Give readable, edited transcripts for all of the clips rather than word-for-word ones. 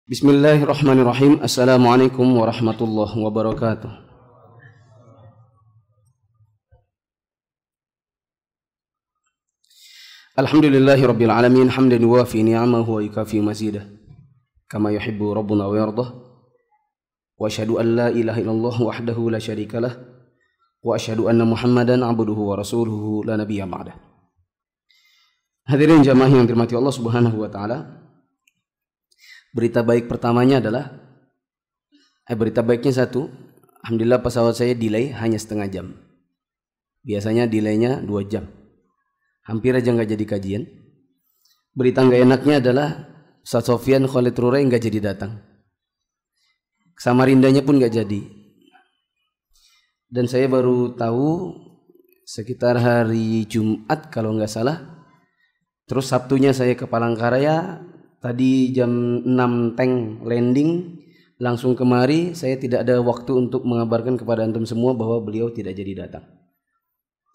Bismillahirrahmanirrahim. Assalamualaikum warahmatullahi wabarakatuh. Alhamdulillahi rabbil alamin, hamdan yuwafi ni'amahu wa yukafi mazidah, kama yuhibbu rabbuna wa yardah. Wa asyhadu an la ilaha illallah wahdahu la syarikalah, wa asyhadu anna Muhammadan abduhu wa rasuluhu la nabiyya ba'dah. Hadirin jamaah yang dirahmati Allah Subhanahu wa taala. Berita baik pertamanya adalah berita baiknya satu, alhamdulillah pesawat saya delay hanya setengah jam. Biasanya delaynya 2 jam. Hampir aja nggak jadi kajian. Berita nggak enaknya adalah Ustaz Sofyan Khalid Rurai nggak jadi datang. Samarindanya pun nggak jadi. Dan saya baru tahu sekitar hari Jumat kalau nggak salah. Terus Sabtunya saya ke Palangkaraya. Tadi jam 6 tank landing, langsung kemari. Saya tidak ada waktu untuk mengabarkan kepada antum semua bahwa beliau tidak jadi datang.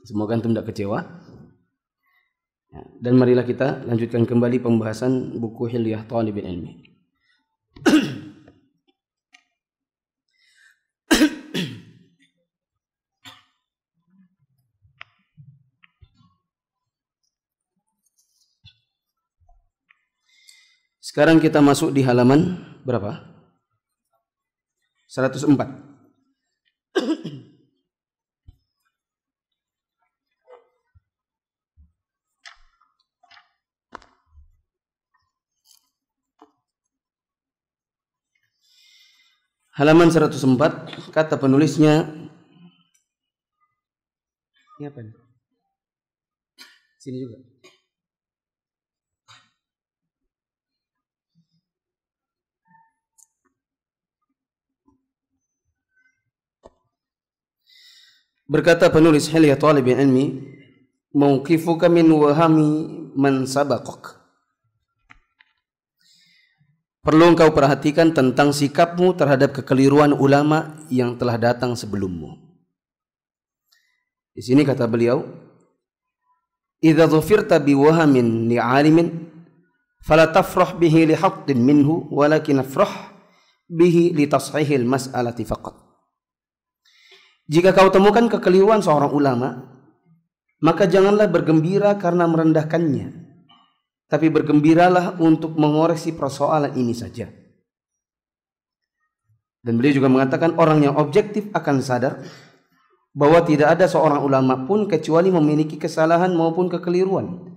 Semoga antum tidak kecewa. Dan marilah kita lanjutkan kembali pembahasan buku Hilyah Thalibul Ilmi. Sekarang kita masuk di halaman berapa? 104. Halaman 104, kata penulisnya, ini apa nih? Sini juga. Berkata penulis Hilyah Thalibul Ilmi, mauqifuka min wahami man sabaqak. Perlu engkau perhatikan tentang sikapmu terhadap kekeliruan ulama yang telah datang sebelummu. Di sini kata beliau, idza dhufirta bi wahamin li 'alimin fala tafrah bihi li haqqin minhu walakin afrah bihi li tashihil mas'alati faqat. Jika kau temukan kekeliruan seorang ulama, maka janganlah bergembira karena merendahkannya, tapi bergembiralah untuk mengoreksi persoalan ini saja. Dan beliau juga mengatakan orang yang objektif akan sadar bahwa tidak ada seorang ulama pun kecuali memiliki kesalahan maupun kekeliruan,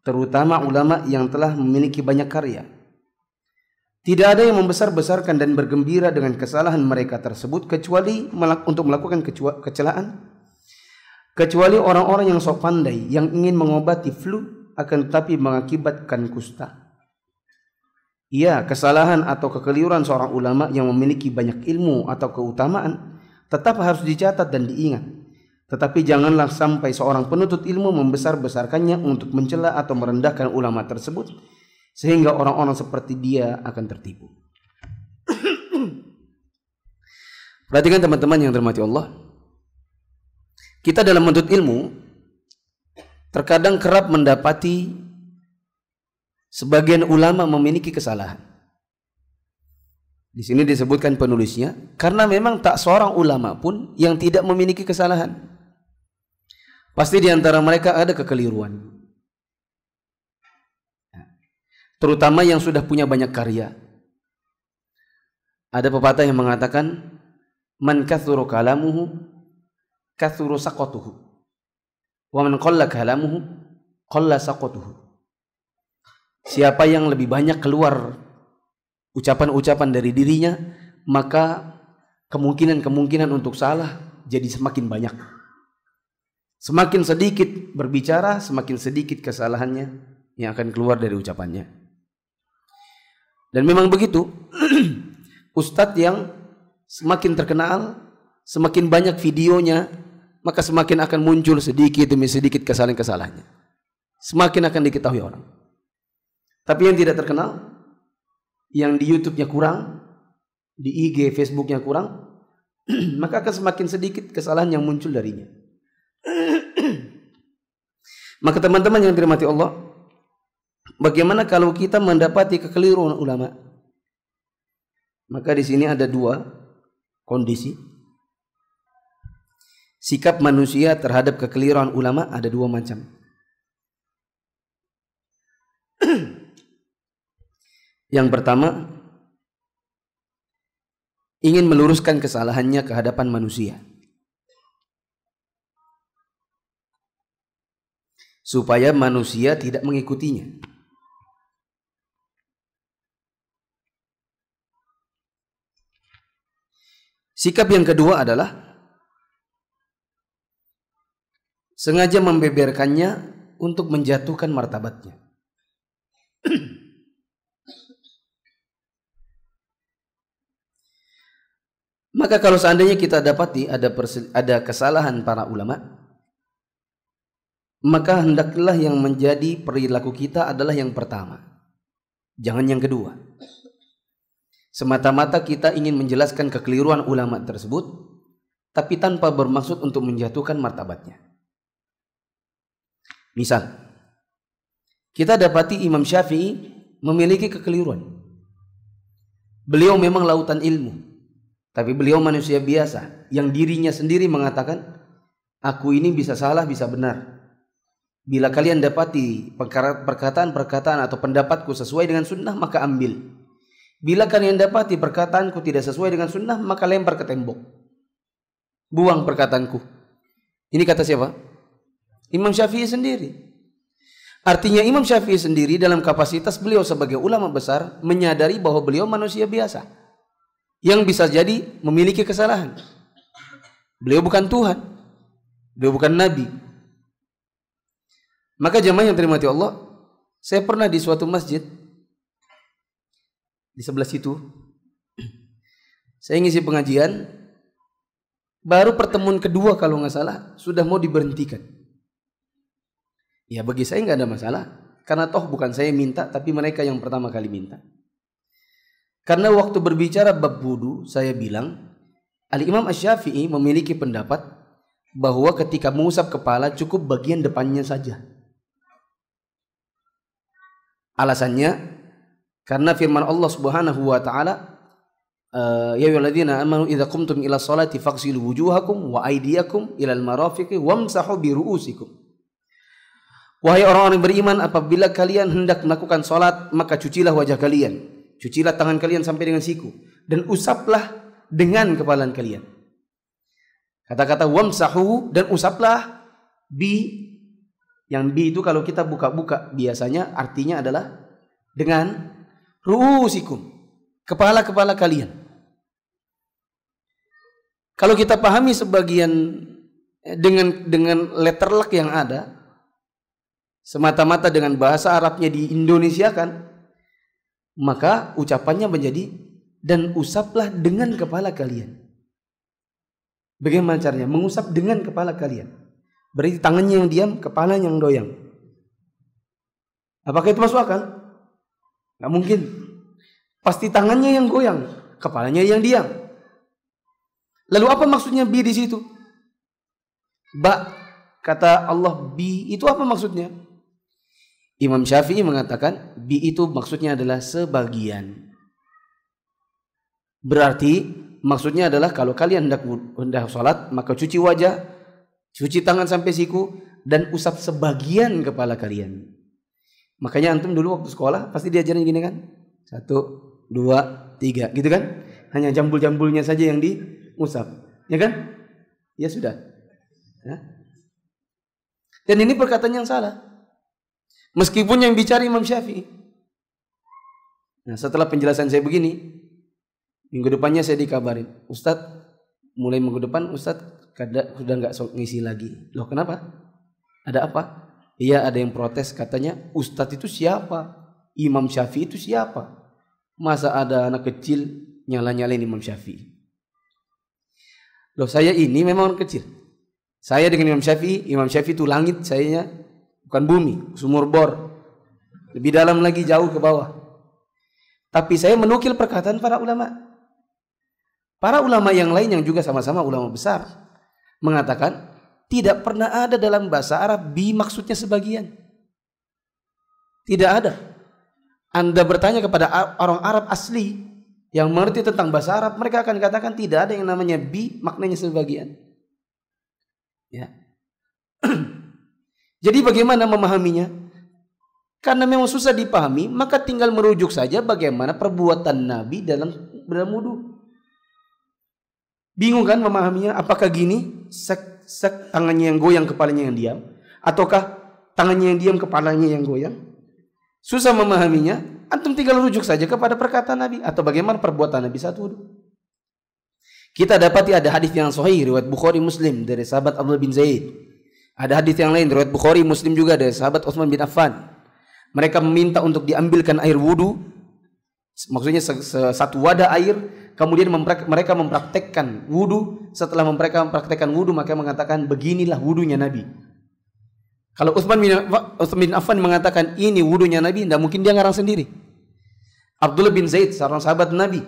terutama ulama yang telah memiliki banyak karya. Tidak ada yang membesar-besarkan dan bergembira dengan kesalahan mereka tersebut kecuali untuk melakukan kecelaan, kecuali orang-orang yang sok pandai yang ingin mengobati flu akan tetapi mengakibatkan kusta. Iya, kesalahan atau kekeliruan seorang ulama yang memiliki banyak ilmu atau keutamaan tetap harus dicatat dan diingat. Tetapi janganlah sampai seorang penuntut ilmu membesar-besarkannya untuk mencela atau merendahkan ulama tersebut, sehingga orang-orang seperti dia akan tertipu. Perhatikan teman-teman yang dirahmati Allah. Kita dalam menuntut ilmu terkadang kerap mendapati sebagian ulama memiliki kesalahan. Di sini disebutkan penulisnya, karena memang tak seorang ulama pun yang tidak memiliki kesalahan. Pasti di antara mereka ada kekeliruan. Terutama yang sudah punya banyak karya. Ada pepatah yang mengatakan, man kathuru kalamuhu kathuru saqatuhu, wa man qalla kalamuhu qalla saqatuhu. Siapa yang lebih banyak keluar ucapan-ucapan dari dirinya, maka kemungkinan untuk salah jadi semakin banyak. Semakin sedikit berbicara, semakin sedikit kesalahannya yang akan keluar dari ucapannya. Dan memang begitu, ustadz yang semakin terkenal, semakin banyak videonya, maka semakin akan muncul sedikit demi sedikit kesalahan-kesalahannya. Semakin akan diketahui orang. Tapi yang tidak terkenal, yang di YouTube-nya kurang, di IG, Facebook-nya kurang, maka akan semakin sedikit kesalahan yang muncul darinya. Maka teman-teman yang dirahmati Allah, bagaimana kalau kita mendapati kekeliruan ulama? Maka di sini ada dua kondisi. Sikap manusia terhadap kekeliruan ulama ada dua macam. Yang pertama, ingin meluruskan kesalahannya ke hadapan manusia, supaya manusia tidak mengikutinya. Sikap yang kedua adalah sengaja membeberkannya untuk menjatuhkan martabatnya. Maka kalau seandainya kita dapati ada kesalahan para ulama, maka hendaklah yang menjadi perilaku kita adalah yang pertama, jangan yang kedua. Semata-mata kita ingin menjelaskan kekeliruan ulama tersebut, tapi tanpa bermaksud untuk menjatuhkan martabatnya. Misal, kita dapati Imam Syafi'i memiliki kekeliruan. Beliau memang lautan ilmu, tapi beliau manusia biasa yang dirinya sendiri mengatakan, aku ini bisa salah, bisa benar. Bila kalian dapati perkataan-perkataan atau pendapatku sesuai dengan sunnah, maka ambil. Bila kalian dapati perkataanku tidak sesuai dengan sunnah, maka lempar ke tembok. Buang perkataanku. Ini kata siapa? Imam Syafi'i sendiri. Artinya Imam Syafi'i sendiri dalam kapasitas beliau sebagai ulama besar menyadari bahwa beliau manusia biasa yang bisa jadi memiliki kesalahan. Beliau bukan Tuhan, beliau bukan Nabi. Maka jemaah yang dirahmati Allah, saya pernah di suatu masjid di sebelah situ, saya ngisi pengajian, baru pertemuan kedua kalau nggak salah sudah mau diberhentikan. Ya bagi saya nggak ada masalah, karena toh bukan saya minta, tapi mereka yang pertama kali minta. Karena waktu berbicara bab wudu, saya bilang Al-Imam Asy-Syafi'i memiliki pendapat bahwa ketika mengusap kepala cukup bagian depannya saja. Alasannya karena firman Allah Subhanahu wa taala, ya ayyuhalladzina amanu idza qumtum ila sholati faghsilu wujuhakum wa aydiyakum ilal marafiqi wamsahu bi ru'usikum. Wahai orang-orang yang beriman, apabila kalian hendak melakukan salat, maka cucilah wajah kalian, cucilah tangan kalian sampai dengan siku, dan usaplah dengan kepala kalian. Kata-kata wamsahu dan usaplah bi, yang bi itu kalau kita buka-buka biasanya artinya adalah dengan ru'usikum, kepala-kepala kalian. Kalau kita pahami sebagian dengan letterlock yang ada, semata-mata dengan bahasa Arabnya di Indonesia kan, maka ucapannya menjadi dan usaplah dengan kepala kalian. Bagaimana caranya? Mengusap dengan kepala kalian. Berarti tangannya yang diam, kepalanya yang doyang. Apakah itu masuk akal? Nggak mungkin. Pasti tangannya yang goyang, kepalanya yang diam. Lalu apa maksudnya bi di situ? Ba, kata Allah bi itu apa maksudnya? Imam Syafi'i mengatakan bi itu maksudnya adalah sebagian. Berarti maksudnya adalah kalau kalian hendak sholat, maka cuci wajah, cuci tangan sampai siku, dan usap sebagian kepala kalian. Makanya antum dulu waktu sekolah pasti diajarin gini kan? 1, 2, 3 gitu kan? Hanya jambul-jambulnya saja yang diusap, ya kan? Ya sudah. Ya. Dan ini perkataan yang salah. Meskipun yang bicara Imam Syafi'i. Nah, setelah penjelasan saya begini, minggu depannya saya dikabarin, Ustadz, mulai minggu depan Ustadz sudah nggak ngisi lagi. Loh kenapa? Ada apa? Iya, ada yang protes, katanya Ustadz itu siapa? Imam Syafi'i itu siapa? Masa ada anak kecil nyala-nyalain Imam Syafi'i? Loh, saya ini memang orang kecil. Saya dengan Imam Syafi'i itu langit, sayanya bukan bumi, sumur bor. Lebih dalam lagi, jauh ke bawah. Tapi saya menukil perkataan para ulama. Para ulama yang lain yang juga sama-sama ulama besar mengatakan tidak pernah ada dalam bahasa Arab bi maksudnya sebagian. Tidak ada. Anda bertanya kepada orang Arab asli, yang mengerti tentang bahasa Arab, mereka akan katakan tidak ada yang namanya bi, maknanya sebagian. Ya. Jadi bagaimana memahaminya? Karena memang susah dipahami, maka tinggal merujuk saja bagaimana perbuatan Nabi dalam wudu. Bingung kan memahaminya? Apakah gini, sek tangannya yang goyang, kepalanya yang diam, ataukah tangannya yang diam, kepalanya yang goyang? Susah memahaminya. Antum tinggal rujuk saja kepada perkataan Nabi atau bagaimana perbuatan Nabi saat wudu. Kita dapati ada hadis yang sahih riwayat Bukhari Muslim dari sahabat Abdullah bin Zaid. Ada hadis yang lain riwayat Bukhari Muslim juga dari sahabat Utsman bin Affan. Mereka meminta untuk diambilkan air wudu, maksudnya satu wadah air, kemudian mereka mempraktekkan wudu. Setelah mereka mempraktekkan wudu, maka mengatakan beginilah wudunya Nabi. Kalau Utsman bin Affan mengatakan ini wudunya Nabi, tidak mungkin dia ngarang sendiri. Abdullah bin Zaid, seorang sahabat Nabi,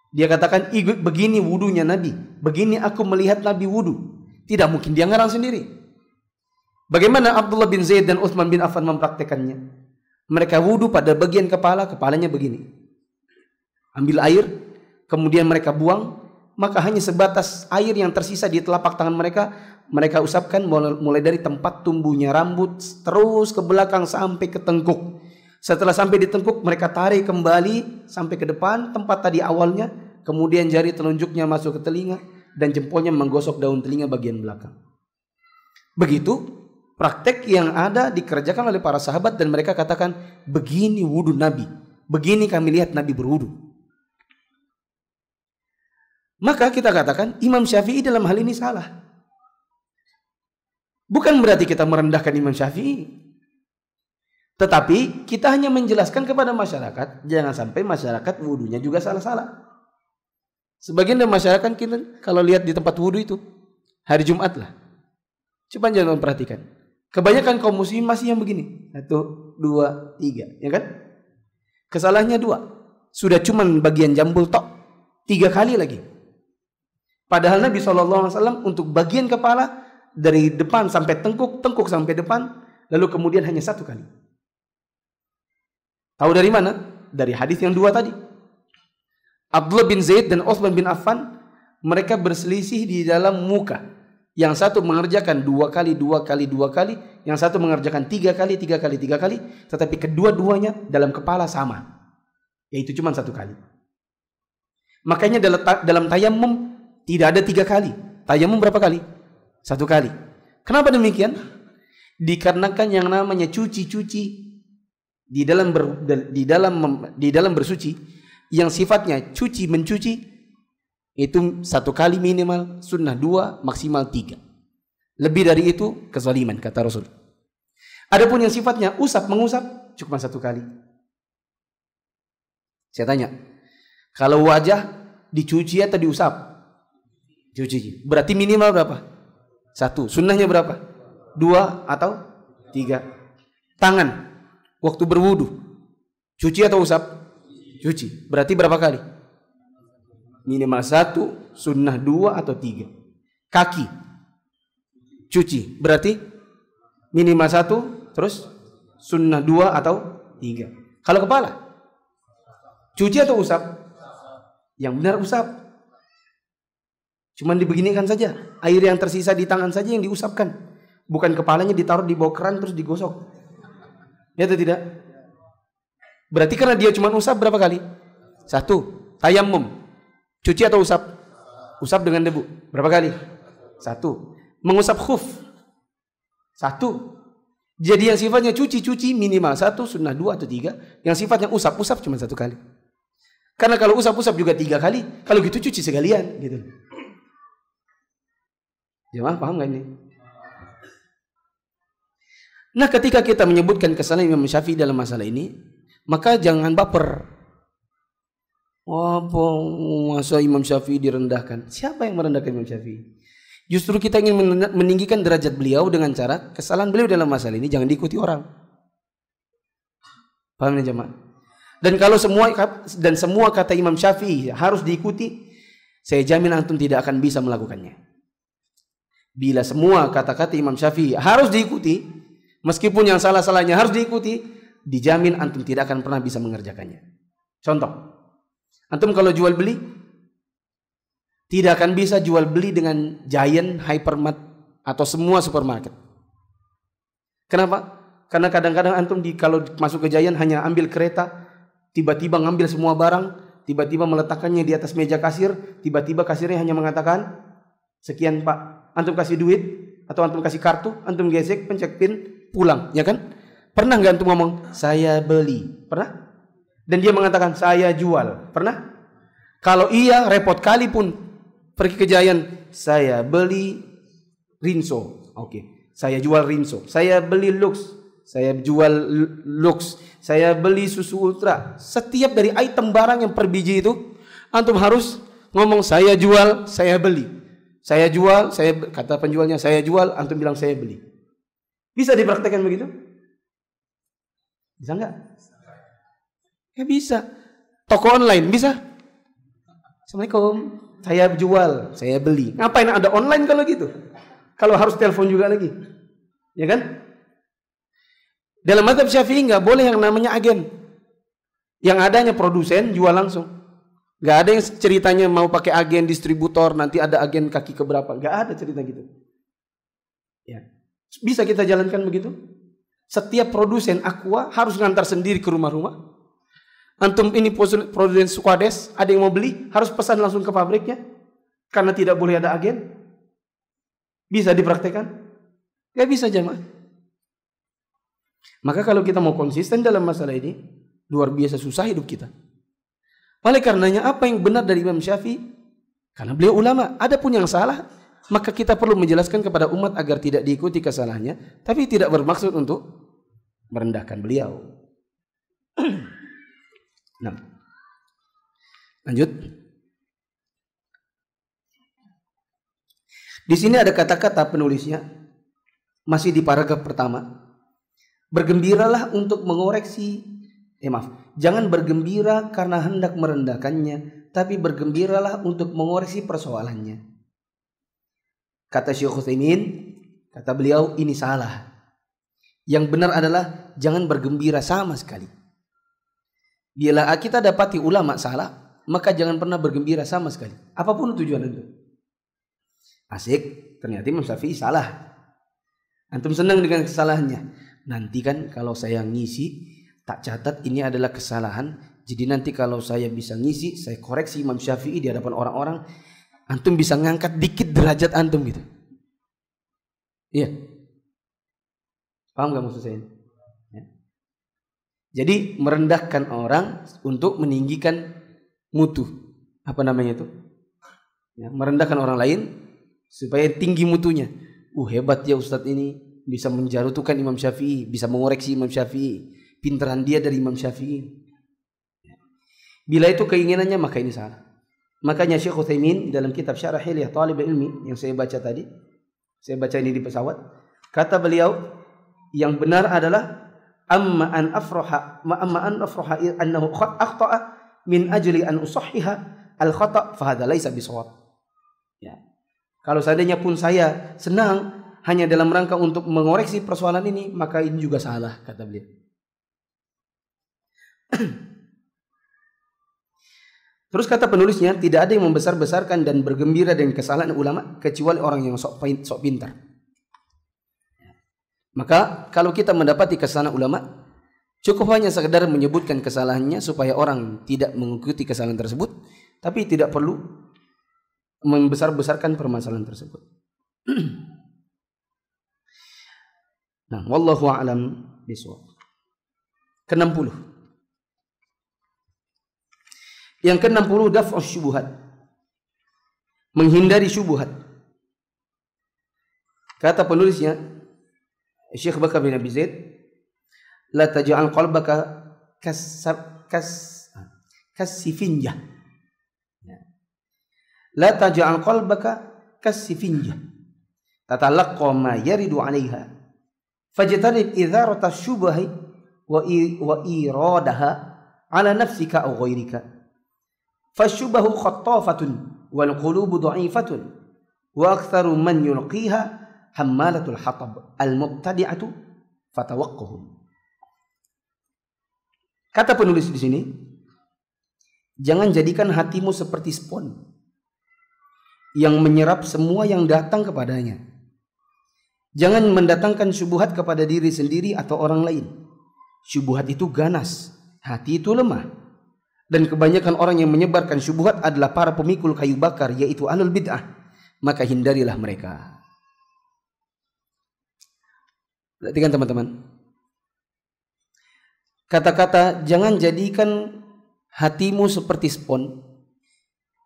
dia katakan begini wudunya Nabi, begini aku melihat Nabi wudu. Tidak mungkin dia ngarang sendiri. Bagaimana Abdullah bin Zaid dan Utsman bin Affan mempraktekannya? Mereka wudu pada bagian kepala, kepalanya begini. Ambil air, kemudian mereka buang, maka hanya sebatas air yang tersisa di telapak tangan mereka usapkan mulai dari tempat tumbuhnya rambut terus ke belakang sampai ke tengkuk. Setelah sampai di tengkuk, mereka tarik kembali sampai ke depan tempat tadi awalnya, kemudian jari telunjuknya masuk ke telinga dan jempolnya menggosok daun telinga bagian belakang. Begitu praktek yang ada dikerjakan oleh para sahabat dan mereka katakan begini wudu Nabi, begini kami lihat Nabi berwudu. Maka kita katakan Imam Syafi'i dalam hal ini salah. Bukan berarti kita merendahkan Imam Syafi'i, tetapi kita hanya menjelaskan kepada masyarakat, jangan sampai masyarakat wudunya juga salah-salah. Sebagian dari masyarakat kita kalau lihat di tempat wudu itu hari Jumat lah, coba jangan perhatikan. Kebanyakan kaum muslimin masih yang begini, 1, 2, 3, ya kan? Kesalahannya 2, sudah cuman bagian jambul tok, 3 kali lagi. Padahal Nabi SAW untuk bagian kepala dari depan sampai tengkuk, tengkuk sampai depan, lalu kemudian hanya 1 kali. Tahu dari mana? Dari hadis yang 2 tadi. Abdullah bin Zaid dan Utsman bin Affan, mereka berselisih di dalam muka. Yang satu mengerjakan 2 kali, 2 kali, 2 kali, yang satu mengerjakan 3 kali, 3 kali, 3 kali, tetapi kedua-duanya dalam kepala sama, yaitu cuma 1 kali. Makanya dalam tayamum tidak ada 3 kali. Tayamum berapa kali? 1 kali. Kenapa demikian? Dikarenakan yang namanya cuci-cuci di dalam bersuci, yang sifatnya cuci mencuci itu 1 kali minimal, sunnah 2, maksimal 3. Lebih dari itu kezaliman kata Rasul. Adapun yang sifatnya usap mengusap cuma 1 kali. Saya tanya, kalau wajah dicuci atau diusap? Cuci. Berarti minimal berapa? 1. Sunnahnya berapa? 2 atau 3. Tangan waktu berwudu cuci atau usap? Cuci. Berarti berapa kali? Minimal 1, sunnah 2 atau 3. Kaki cuci. Berarti minimal 1, terus sunnah 2 atau 3. Kalau kepala cuci atau usap? Yang benar usap. Cuman dibeginikan saja, air yang tersisa di tangan saja yang diusapkan, bukan kepalanya ditaruh di bawah keran terus digosok. Ya atau tidak? Berarti karena dia cuma usap berapa kali? 1. Tayamum cuci atau usap? Usap dengan debu berapa kali? 1. Mengusap khuf 1. Jadi yang sifatnya cuci minimal 1, sunnah 2 atau 3. Yang sifatnya usap cuma 1 kali. Karena kalau usap juga 3 kali, kalau gitu cuci sekalian gitu. Jemaah paham gak ini? Nah, ketika kita menyebutkan kesalahan Imam Syafi'i dalam masalah ini, maka jangan baper. Apa masa Imam Syafi'i direndahkan? Siapa yang merendahkan Imam Syafi'i? Justru kita ingin meninggikan derajat beliau dengan cara kesalahan beliau dalam masalah ini jangan diikuti orang. Paham ya jemaah? Dan kalau semua kata Imam Syafi'i harus diikuti, saya jamin antum tidak akan bisa melakukannya. Bila semua kata-kata Imam Syafi'i harus diikuti, meskipun yang salah-salahnya harus diikuti, dijamin antum tidak akan pernah bisa mengerjakannya. Contoh, Antum kalau jual beli tidak akan bisa jual beli dengan Giant, Hypermart atau semua supermarket. Kenapa? Karena kadang-kadang antum kalau masuk ke Giant hanya ambil kereta, tiba-tiba ngambil semua barang, tiba-tiba meletakkannya di atas meja kasir, tiba-tiba kasirnya hanya mengatakan, sekian Pak, antum kasih duit atau antum kasih kartu, antum gesek, pencet pin, pulang, ya kan? Pernah nggak antum ngomong, saya beli? Pernah? Dan dia mengatakan, saya jual. Pernah? Kalau iya, repot kali pun pergi ke Giant, saya beli Rinso. Oke, saya jual Rinso. Saya beli Lux. Saya jual Lux. Saya beli susu Ultra. Setiap dari item barang yang per biji itu, antum harus ngomong saya jual, saya beli. Saya jual, kata penjualnya saya jual, antum bilang saya beli. Bisa dipraktekkan begitu? Bisa nggak? Ya bisa. Toko online bisa? Assalamualaikum. Saya jual, saya beli. Ngapain ada online kalau gitu? Kalau harus telepon juga lagi. Ya kan? Dalam mazhab Syafi'i nggak boleh yang namanya agen. Yang adanya produsen jual langsung. Nggak ada yang ceritanya mau pakai agen distributor, nanti ada agen kaki keberapa. Nggak ada cerita gitu. Ya. Bisa kita jalankan begitu? Setiap produsen aqua harus ngantar sendiri ke rumah-rumah. Antum ini produsen Sukades, ada yang mau beli, harus pesan langsung ke pabriknya. Karena tidak boleh ada agen. Bisa dipraktekkan? Nggak bisa jemaah. Maka kalau kita mau konsisten dalam masalah ini, luar biasa susah hidup kita. Oleh karenanya apa yang benar dari Imam Syafi'i? Karena beliau ulama. Adapun yang salah, maka kita perlu menjelaskan kepada umat agar tidak diikuti kesalahannya, tapi tidak bermaksud untuk merendahkan beliau. Nah, lanjut. Di sini ada kata-kata penulisnya masih di paragraf pertama. Bergembiralah untuk mengoreksi, jangan bergembira karena hendak merendahkannya, tapi bergembiralah untuk mengoreksi persoalannya. Kata Syekh Utsaimin, kata beliau ini salah. Yang benar adalah jangan bergembira sama sekali. Bila kita dapati ulama salah, maka jangan pernah bergembira sama sekali. Apapun tujuan itu. Asik, ternyata Imam Syafi'i salah. Antum senang dengan kesalahannya. Nanti kan kalau saya ngisi, tak catat ini adalah kesalahan. Jadi nanti kalau saya bisa ngisi, saya koreksi Imam Syafi'i di hadapan orang-orang, antum bisa ngangkat dikit derajat antum gitu. Iya. Paham gak maksud saya? Ya. Jadi merendahkan orang untuk meninggikan mutu. Apa namanya itu? Ya, merendahkan orang lain supaya tinggi mutunya. Hebat ya Ustadz ini. Bisa menjarutukan Imam Syafi'i, bisa mengoreksi Imam Syafi'i, pintaran dia dari Imam Syafi'i. Bila itu keinginannya, maka ini salah. Makanya Syekh Utsaimin dalam kitab Syarah Hilyah Thalib Ilmi yang saya baca tadi, saya baca ini di pesawat, kata beliau yang benar adalah amma an afraha annahu akhta'a min ajli an usahhiha al khata' fa hadza laisa bisawab. Ya. Kalau seandainya pun saya senang hanya dalam rangka untuk mengoreksi persoalan ini, maka ini juga salah, kata beliau. Terus kata penulisnya, tidak ada yang membesar-besarkan dan bergembira dengan kesalahan ulama kecuali orang yang sok pintar. Maka kalau kita mendapati kesalahan ulama, cukup hanya sekedar menyebutkan kesalahannya supaya orang tidak mengikuti kesalahan tersebut, tapi tidak perlu membesar-besarkan permasalahan tersebut. Nah, wallahu a'lam bishawab. Ke-60. Yang ke-60 daf'u syubhat. Menghindari syubhat. Kata penulisnya Syekh Bakar bin Abi Zaid, la taj'al qalbaka kasifinjah. La taj'al qalbaka kasifinjah. Tatalaqqa ma yaridu 'alaiha. Fajtanib idharata syubhi wa iradaha ala nafsika aw ghairika. Fasyubahu khattafatun wal qulubu dha'ifatun wa aktsaru man yulqiha hammalatul hatab al mubtadi'atu fatawaqqahum. Kata penulis di sini, Jangan jadikan hatimu seperti spon yang menyerap semua yang datang kepadanya. Jangan mendatangkan syubhat kepada diri sendiri atau orang lain. Syubhat itu ganas, hati itu lemah. Dan kebanyakan orang yang menyebarkan syubhat adalah para pemikul kayu bakar, yaitu ahlul bid'ah. Maka hindarilah mereka. Perhatikan teman-teman. Kata-kata jangan jadikan hatimu seperti spon,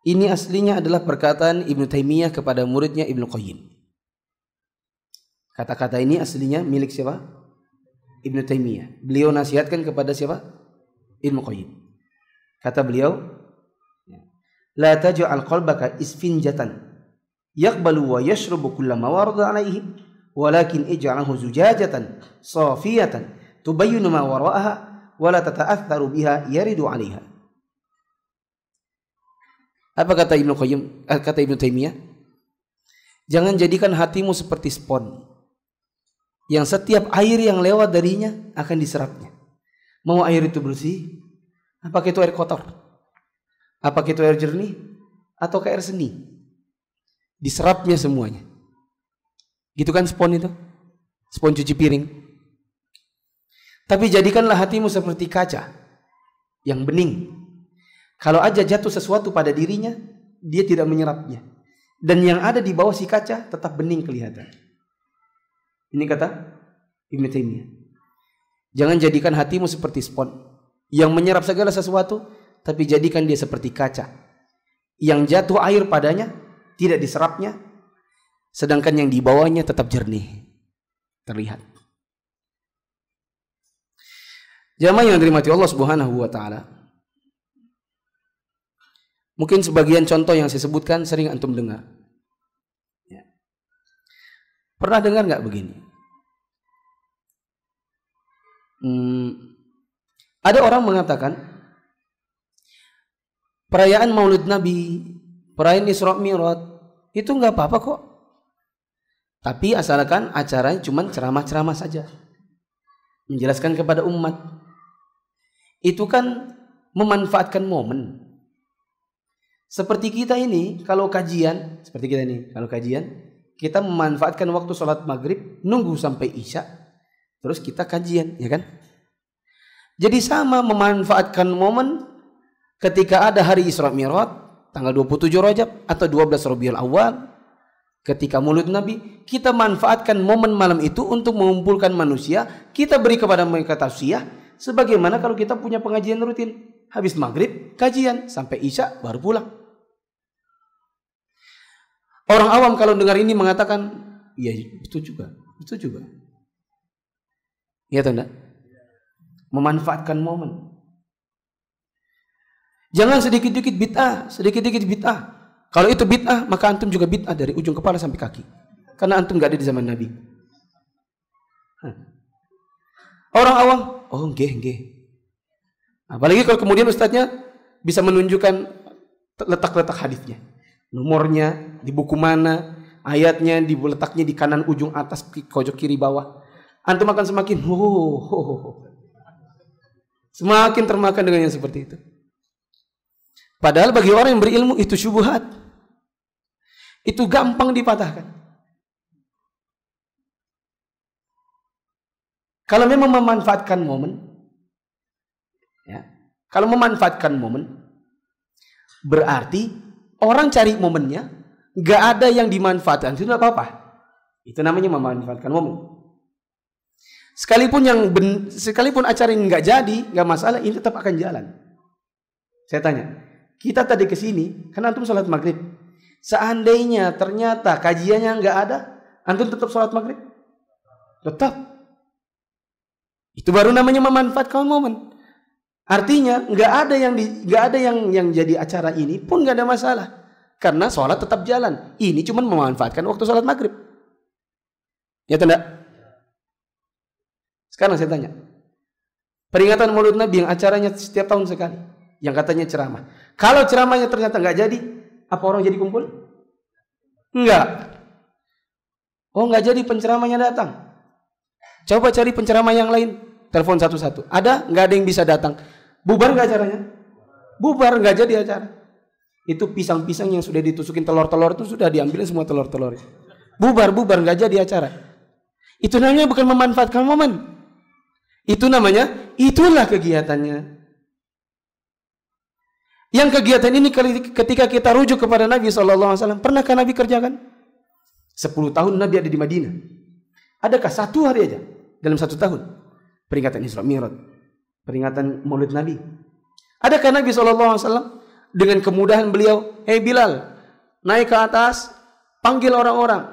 ini aslinya adalah perkataan Ibnu Taimiyah kepada muridnya Ibnu Qayyim. Kata-kata ini aslinya milik siapa? Ibnu Taimiyah. Beliau nasihatkan kepada siapa? Ibnu Qayyim. Kata beliau, la taj'al qalbaka isfinjatan yaqbalu wa yashrubu kullama warada alaihi, walakin ij'alhu zujajatan safiyatan tubayyinu ma wara'aha wala tata'atharu biha yaridu 'alaiha. Apa kata Ibnu Qayyim? Kata Ibnu Taimiyah, jangan jadikan hatimu seperti spon yang setiap air yang lewat darinya akan diserapnya. Mau air itu bersih, apakah itu air kotor, apakah itu air jernih, atau air seni, diserapnya semuanya. Gitu kan spon itu, spon cuci piring. Tapi jadikanlah hatimu seperti kaca yang bening. Kalau aja jatuh sesuatu pada dirinya, dia tidak menyerapnya. Dan yang ada di bawah si kaca tetap bening kelihatan. Ini kata Ibnu Taimiyah. Jangan jadikan hatimu seperti spon yang menyerap segala sesuatu, tapi jadikan dia seperti kaca yang jatuh air padanya tidak diserapnya, sedangkan yang di bawahnya tetap jernih terlihat. Jamaah yang dirahmati Allah Subhanahu wa taala. Mungkin sebagian contoh yang saya sebutkan sering antum dengar. Ya. Pernah dengar nggak begini? Ada orang mengatakan perayaan Maulid Nabi, perayaan Isra Mi'raj itu nggak apa-apa kok. Tapi asalkan acaranya cuma ceramah-ceramah saja, menjelaskan kepada umat. Itu kan memanfaatkan momen. Seperti kita ini kalau kajian, kita memanfaatkan waktu sholat maghrib, nunggu sampai isya, terus kita kajian, ya kan? Jadi sama memanfaatkan momen ketika ada hari Isra Mi'raj, tanggal 27 Rajab atau 12 Rabiul Awal, ketika Maulid Nabi, kita manfaatkan momen malam itu untuk mengumpulkan manusia, kita beri kepada mereka tausiah. Sebagaimana kalau kita punya pengajian rutin, habis maghrib kajian sampai isya baru pulang. Orang awam kalau dengar ini mengatakan, iya betul juga. Iya atau enggak? Memanfaatkan momen. Jangan sedikit-sedikit bid'ah. Kalau itu bid'ah, maka antum juga bid'ah dari ujung kepala sampai kaki. Karena antum enggak ada di zaman Nabi. Orang awam, oh nggih. Apalagi kalau kemudian ustadznya bisa menunjukkan letak-letak hadisnya, nomornya di buku mana, ayatnya diletaknya di kanan ujung atas, pojok kiri bawah. Antum akan semakin semakin termakan dengan yang seperti itu. Padahal bagi orang yang berilmu itu syubhat, itu gampang dipatahkan. Kalau memang memanfaatkan momen, ya, kalau memanfaatkan momen, berarti orang cari momennya, nggak ada yang dimanfaatkan, itu tidak apa-apa. Itu namanya memanfaatkan momen. Sekalipun acara ini nggak jadi, nggak masalah, ini tetap akan jalan. Saya tanya, kita tadi ke sini, kan antum sholat maghrib. Seandainya ternyata kajiannya nggak ada, antum tetap sholat maghrib? Tetap. Itu baru namanya memanfaatkan momen. Artinya nggak ada yang jadi acara ini pun nggak ada masalah, karena sholat tetap jalan. Ini cuma memanfaatkan waktu sholat maghrib. Ya tidak? Sekarang saya tanya, peringatan Maulid Nabi yang acaranya setiap tahun sekali, yang katanya ceramah. Kalau ceramahnya ternyata nggak jadi, apa orang jadi kumpul? Enggak. Oh nggak jadi, penceramahnya datang. Coba cari penceramah yang lain, telepon satu-satu. Ada? Nggak ada yang bisa datang. Bubar nggak acaranya? Bubar, nggak jadi acara. Itu pisang-pisang yang sudah ditusukin telur-telur itu sudah diambilin semua telur-telur. Bubar, nggak jadi acara. Itu namanya bukan memanfaatkan momen. Itu namanya, itulah kegiatannya. Yang kegiatan ini ketika kita rujuk kepada Nabi SAW, pernahkah Nabi kerjakan? 10 tahun Nabi ada di Madinah. Adakah 1 hari aja dalam 1 tahun peringatan Isra Mi'raj, peringatan Maulid Nabi? Adakah Nabi SAW dengan kemudahan beliau, hei Bilal, naik ke atas, panggil orang-orang,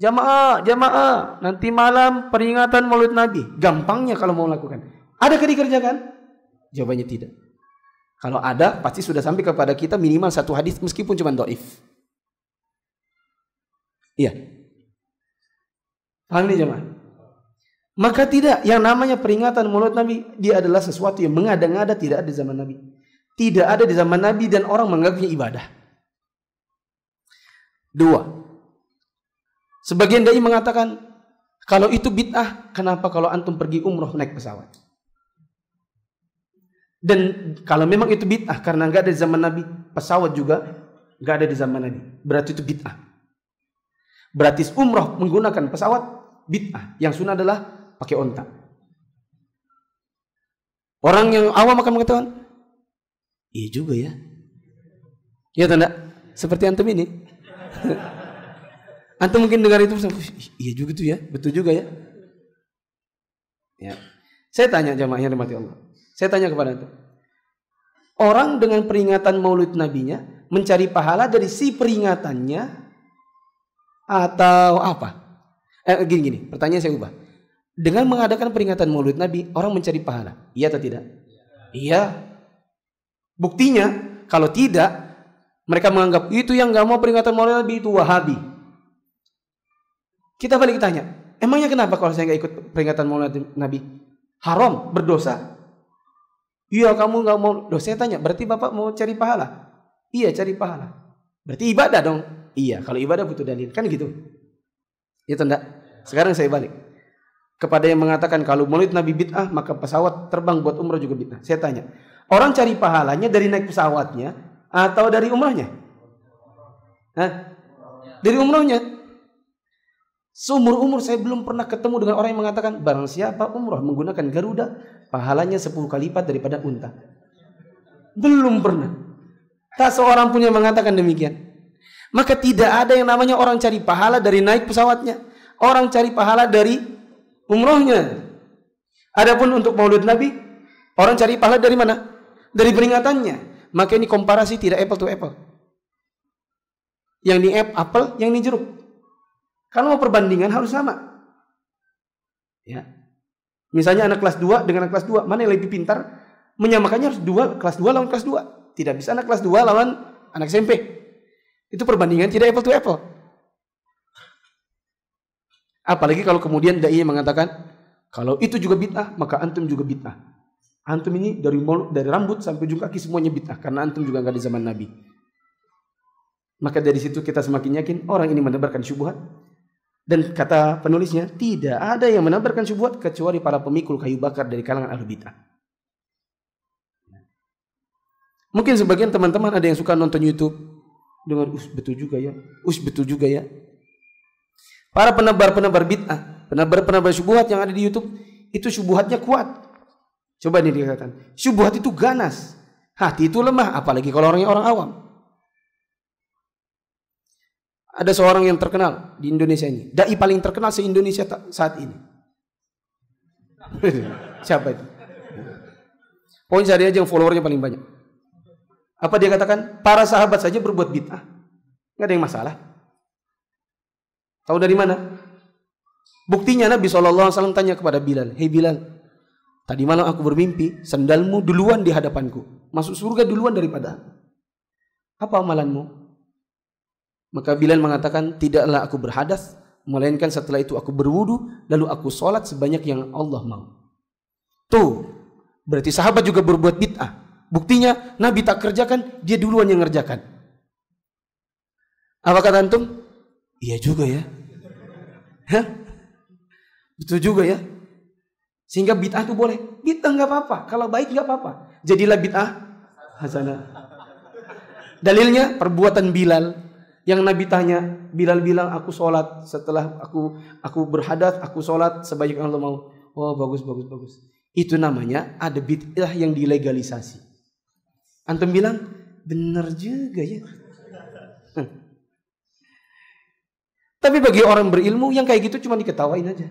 jamaah, nanti malam peringatan Maulid Nabi. Gampangnya kalau mau lakukan. Adakah dikerjakan? Jawabannya tidak. Kalau ada, pasti sudah sampai kepada kita minimal 1 hadis meskipun cuma dhaif. Iya. Paham nih jemaah? Maka tidak, yang namanya peringatan Maulid Nabi, dia adalah sesuatu yang mengada-ngada, tidak ada di zaman Nabi. Tidak ada di zaman Nabi dan orang menganggapnya ibadah. 2. Sebagian dai mengatakan, kalau itu bid'ah, kenapa kalau antum pergi umroh naik pesawat? Dan kalau memang itu bid'ah karena nggak ada di zaman Nabi, pesawat juga nggak ada di zaman Nabi, berarti itu bid'ah. Berarti umroh menggunakan pesawat bid'ah. Yang sunnah adalah pakai onta. Orang yang awam akan mengatakan, iya juga ya. Ya tanda seperti antum ini. Antum mungkin dengar itu, iya juga tuh ya, betul juga ya. Ya. Saya tanya jamaah yang dirahmati Allah. Saya tanya kepada antum. Orang dengan peringatan Maulid Nabinya mencari pahala dari si peringatannya atau apa? Gini, pertanyaan saya ubah. Dengan mengadakan peringatan Maulid Nabi, orang mencari pahala. Iya atau tidak? Iya. Buktinya, kalau tidak, mereka menganggap itu yang nggak mau peringatan Maulid Nabi itu Wahabi. Kita balik tanya, emangnya kenapa kalau saya nggak ikut peringatan Maulid Nabi? Haram, berdosa. Iya, kamu nggak mau. Saya tanya, berarti bapak mau cari pahala? Iya, cari pahala. Berarti ibadah dong. Iya, kalau ibadah butuh dalil, kan gitu. Itu enggak. Sekarang saya balik kepada yang mengatakan kalau Maulid Nabi bid'ah, maka pesawat terbang buat umrah juga bid'ah. Saya tanya, orang cari pahalanya dari naik pesawatnya atau dari umrahnya? Hah? Dari umrahnya. Seumur umur saya belum pernah ketemu dengan orang yang mengatakan barang siapa umrah menggunakan Garuda, pahalanya 10 kali lipat daripada unta. Belum pernah. Tak seorang pun yang mengatakan demikian. Maka tidak ada yang namanya orang cari pahala dari naik pesawatnya. Orang cari pahala dari umrohnya. Adapun untuk Maulid Nabi, orang cari pahala dari mana? Dari peringatannya. Maka ini komparasi tidak apple to apple. Yang ini apple, yang ini jeruk. Kalau mau perbandingan harus sama. Ya. Misalnya anak kelas 2 dengan anak kelas 2, mana yang lebih pintar? Menyamakannya harus kelas 2 lawan kelas 2. Tidak bisa anak kelas 2 lawan anak SMP. Itu perbandingan tidak apple to apple. Apalagi kalau kemudian dai mengatakan kalau itu juga bid'ah, maka antum juga bid'ah. Antum ini dari rambut sampai ujung kaki semuanya bid'ah karena antum juga enggak di zaman Nabi. Maka dari situ kita semakin yakin orang ini menebarkan syubhat. Dan kata penulisnya, tidak ada yang menebarkan syubhat kecuali para pemikul kayu bakar dari kalangan ahlu bid'ah. Mungkin sebagian teman-teman ada yang suka nonton YouTube, dengar, betul juga ya, betul juga ya. Para penebar-penebar bid'ah, penebar-penebar syubhat yang ada di YouTube, itu syubhatnya kuat. Coba nih dikatakan, syubhat itu ganas, hati itu lemah, apalagi kalau orangnya orang awam. Ada seorang yang terkenal di Indonesia ini, dai paling terkenal se-Indonesia saat ini. Siapa itu? Pokoknya cari aja yang followernya paling banyak. Apa dia katakan? Para sahabat saja berbuat bid'ah, nggak ada yang masalah. Tahu dari mana? Buktinya Nabi SAW tanya kepada Bilal, hei Bilal, tadi malam aku bermimpi sandalmu duluan di hadapanku, masuk surga duluan daripada aku. Apa amalanmu? Maka Bilal mengatakan, tidaklah aku berhadas, melainkan setelah itu aku berwudu, lalu aku sholat sebanyak yang Allah mau. Tuh, berarti sahabat juga berbuat bid'ah. Buktinya Nabi tak kerjakan, dia duluan yang ngerjakan. Apa kata antum? Iya juga ya. Hah? Betul juga ya. Sehingga bid'ah itu boleh. Bid'ah nggak apa-apa. Kalau baik nggak apa-apa. Jadilah bid'ah hasanah. Dalilnya perbuatan Bilal yang Nabi tanya, Bilal bilang aku sholat setelah aku berhadas, aku sholat sebanyak yang Allah mau. Oh bagus. Itu namanya ada bid'ah yang dilegalisasi. Antum bilang benar juga ya. Tapi bagi orang berilmu yang kayak gitu cuma diketawain aja.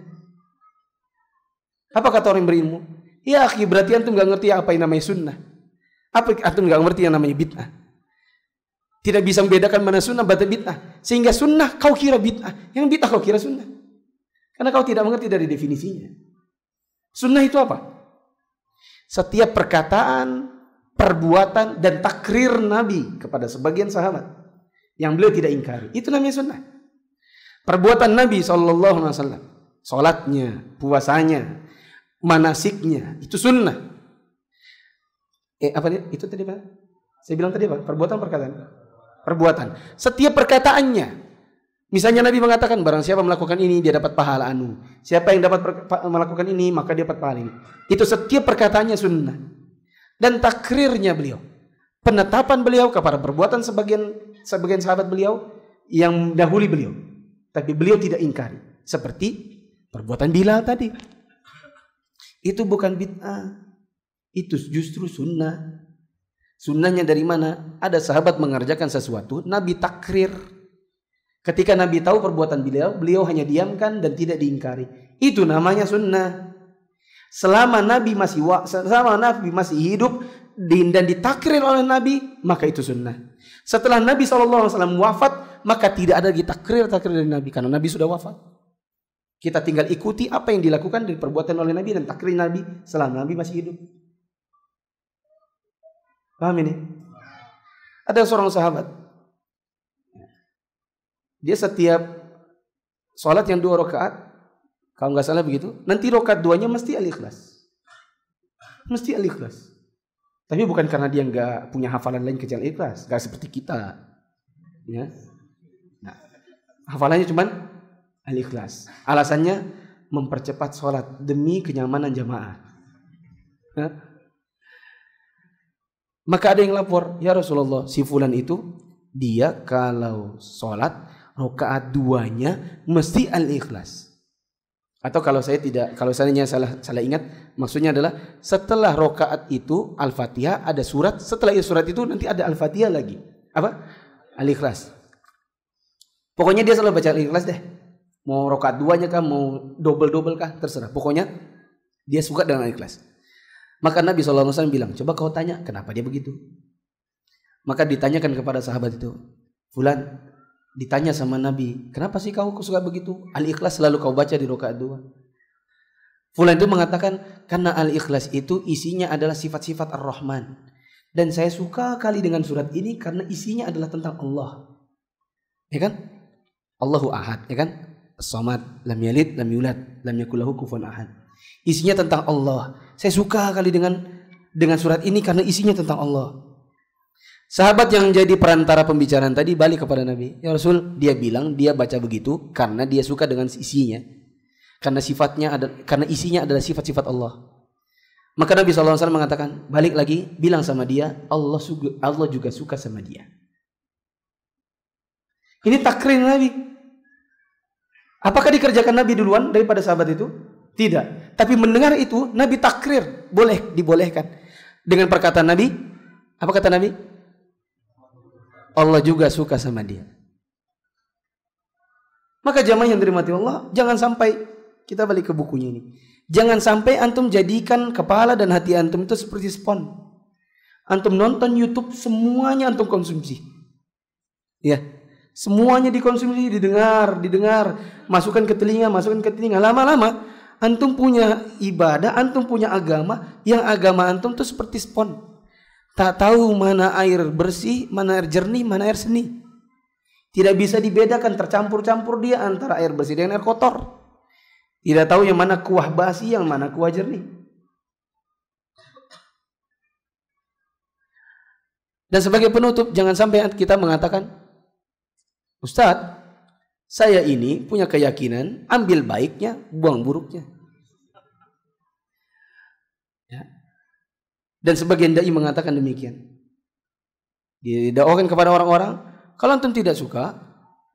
Apa kata orang berilmu? Ya akhi, berarti antum gak ngerti apa yang namanya sunnah. Apa antum gak ngerti yang namanya bid'ah? Tidak bisa membedakan mana sunnah dan bid'ah. Sehingga sunnah kau kira bid'ah, yang bid'ah kau kira sunnah. Karena kau tidak mengerti dari definisinya. Sunnah itu apa? Setiap perkataan, perbuatan dan takrir Nabi kepada sebagian sahabat yang beliau tidak ingkari, itu namanya sunnah. Perbuatan Nabi SAW, sholatnya, puasanya, manasiknya, itu sunnah. Apa dia? Itu tadi Pak? Saya bilang tadi Pak, perbuatan perkataan. Perbuatan. Setiap perkataannya. Misalnya Nabi mengatakan barang siapa melakukan ini dia dapat pahala anu. Siapa yang dapat melakukan ini maka dia dapat pahala ini. Itu setiap perkataannya sunnah. Dan takrirnya beliau, penetapan beliau kepada perbuatan sebagian sahabat beliau yang dahului beliau. Tapi beliau tidak ingkari. Seperti perbuatan Bilal tadi. Itu bukan bid'ah. Itu justru sunnah. Sunnahnya dari mana? Ada sahabat mengerjakan sesuatu, Nabi takrir. Ketika Nabi tahu perbuatan beliau hanya diamkan dan tidak diingkari. Itu namanya sunnah. Selama Nabi masih hidup dan ditakrir oleh Nabi, maka itu sunnah. Setelah Nabi SAW wafat, maka tidak ada lagi takrir dari Nabi karena Nabi sudah wafat. Kita tinggal ikuti apa yang dilakukan dari perbuatan oleh Nabi dan takrir Nabi selama Nabi masih hidup. Paham ini? Ada seorang sahabat, dia setiap sholat yang 2 rakaat, kalau nggak salah begitu, nanti rakaat 2-nya mesti al-ikhlas. Mesti al-ikhlas. Tapi bukan karena dia nggak punya hafalan lain kecuali ikhlas, nggak seperti kita. Ya. Nah, hafalannya cuman al-ikhlas. Alasannya mempercepat sholat demi kenyamanan jamaah. Nah. Maka ada yang lapor, ya Rasulullah, si fulan itu dia kalau sholat rakaat 2-nya mesti al-ikhlas. Atau kalau seandainya salah ingat, maksudnya adalah setelah rakaat itu al-fatihah ada surat, setelah surat itu nanti ada al-fatihah lagi. Apa? Al-ikhlas. Pokoknya dia selalu baca al-ikhlas deh. Mau rakaat 2-nya kah, mau double kah, terserah. Pokoknya dia suka dengan al-ikhlas. Maka Nabi SAW bilang, coba kau tanya kenapa dia begitu. Maka ditanyakan kepada sahabat itu, fulan, ditanya sama Nabi, kenapa sih kau suka begitu? Al-ikhlas selalu kau baca di rakaat 2. Fulan itu mengatakan, karena al-ikhlas itu isinya adalah sifat-sifat ar-Rahman. Dan saya suka kali dengan surat ini karena isinya adalah tentang Allah. Ya kan? Allahu ahad, ya kan? As-samad, lam yalid, lam yulad, lam yakul lahu kufuwan ahad. Isinya tentang Allah. Saya suka kali dengan surat ini karena isinya tentang Allah. Sahabat yang jadi perantara pembicaraan tadi balik kepada Nabi. Ya Rasul, dia bilang dia baca begitu karena dia suka dengan isinya. Karena isinya adalah sifat-sifat Allah. Maka Nabi SAW mengatakan, balik lagi, bilang sama dia, Allah juga suka sama dia. Ini takrir Nabi. Apakah dikerjakan Nabi duluan daripada sahabat itu? Tidak. Tapi mendengar itu Nabi takrir, dibolehkan. Dengan perkataan Nabi, apa kata Nabi? Allah juga suka sama dia. Maka jamaah yang dirahmati Allah, jangan sampai kita balik ke bukunya ini. Jangan sampai antum jadikan kepala dan hati antum itu seperti spon. Antum nonton YouTube semuanya antum konsumsi. Ya, semuanya dikonsumsi, didengar, masukkan ke telinga. Lama-lama antum punya ibadah, antum punya agama, yang agama antum itu seperti spon. Tak tahu mana air bersih, mana air jernih, mana air seni. Tidak bisa dibedakan, tercampur-campur dia antara air bersih dengan air kotor. Tidak tahu yang mana kuah basi, yang mana kuah jernih. Dan sebagai penutup, jangan sampai kita mengatakan, Ustadz, saya ini punya keyakinan, ambil baiknya, buang buruknya. Ya. Dan sebagian dai mengatakan demikian. Didakwakan kepada orang-orang. Kalau antum tidak suka,